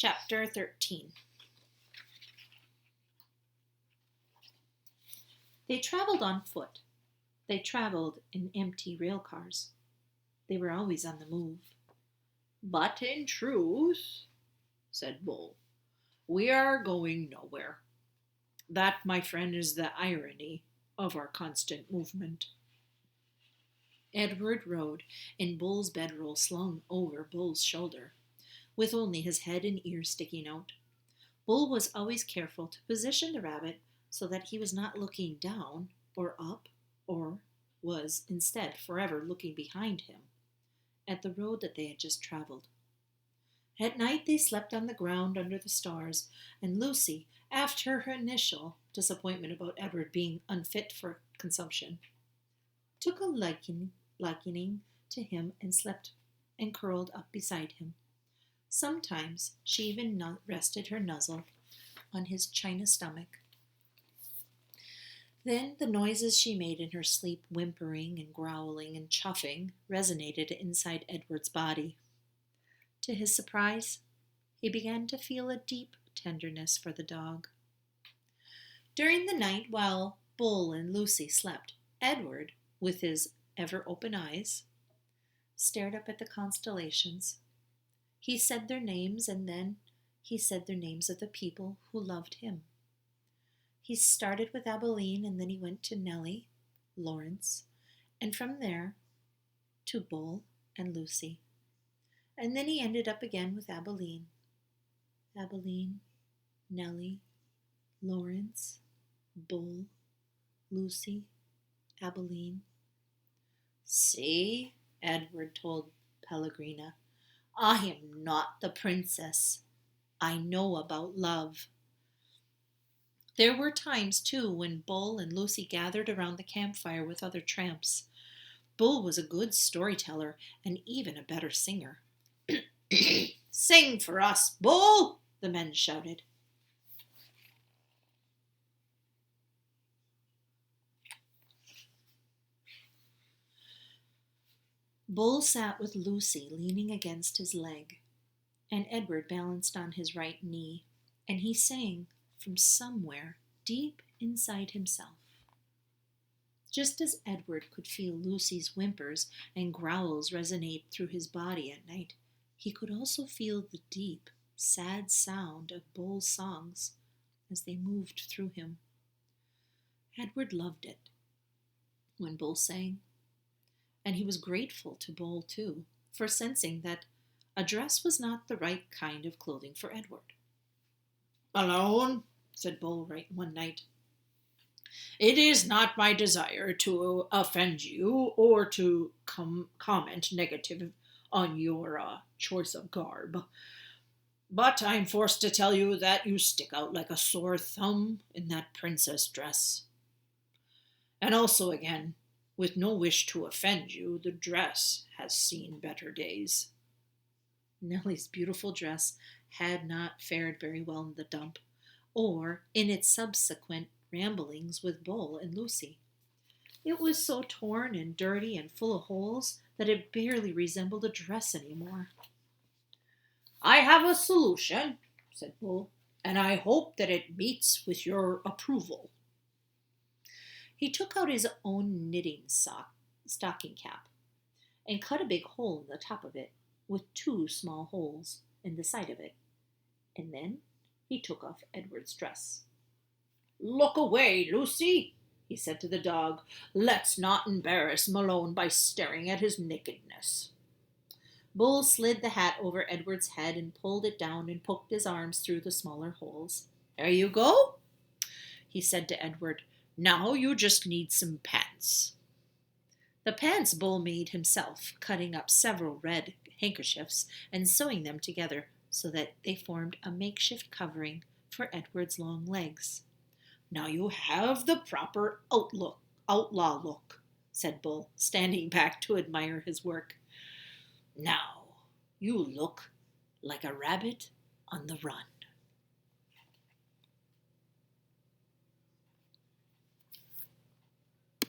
Chapter 13. They traveled on foot. They traveled in empty rail cars. They were always on the move. "But in truth," said Bull, "we are going nowhere. That, my friend, is the irony of our constant movement." Edward rode in Bull's bedroll slung over Bull's shoulder, with only his head and ears sticking out. Bull was always careful to position the rabbit so that he was not looking down or up, or was instead forever looking behind him at the road that they had just traveled. At night they slept on the ground under the stars, and Lucy, after her initial disappointment about Edward being unfit for consumption, took a likening to him and slept and curled up beside him. Sometimes she even rested her nuzzle on his china stomach. Then the noises she made in her sleep, whimpering and growling and chuffing, resonated inside Edward's body. To his surprise, he began to feel a deep tenderness for the dog. During the night, while Bull and Lucy slept, Edward, with his ever-open eyes, stared up at the constellations. He said their names, and then he said their names of the people who loved him. He started with Abilene, and then he went to Nellie, Lawrence, and from there to Bull and Lucy. And then he ended up again with Abilene. Abilene, Nellie, Lawrence, Bull, Lucy, Abilene. "See," Edward told Pellegrina, "I am not the princess. I know about love." There were times, too, when Bull and Lucy gathered around the campfire with other tramps. Bull was a good storyteller and even a better singer. "Sing for us, Bull!" the men shouted. Bull sat with Lucy leaning against his leg, and Edward balanced on his right knee, and he sang from somewhere deep inside himself. Just as Edward could feel Lucy's whimpers and growls resonate through his body at night, he could also feel the deep, sad sound of Bull's songs as they moved through him. Edward loved it when Bull sang, and he was grateful to Bull, too, for sensing that a dress was not the right kind of clothing for Edward. "Alone," said Bull right one night. "It is not my desire to offend you or to comment negative on your choice of garb, but I'm forced to tell you that you stick out like a sore thumb in that princess dress. And also, again, with no wish to offend you, the dress has seen better days." Nellie's beautiful dress had not fared very well in the dump, or in its subsequent ramblings with Bull and Lucy. It was so torn and dirty and full of holes that it barely resembled a dress anymore. "I have a solution," said Bull, "and I hope that it meets with your approval." He took out his own knitting stocking cap and cut a big hole in the top of it with 2 small holes in the side of it, and then he took off Edward's dress. "Look away, Lucy," he said to the dog. "Let's not embarrass Malone by staring at his nakedness." Bull slid the hat over Edward's head and pulled it down and poked his arms through the smaller holes. "There you go," he said to Edward. "Now you just need some pants." The pants Bull made himself, cutting up several red handkerchiefs and sewing them together so that they formed a makeshift covering for Edward's long legs. "Now you have the proper outlaw look," said Bull, standing back to admire his work. "Now you look like a rabbit on the run."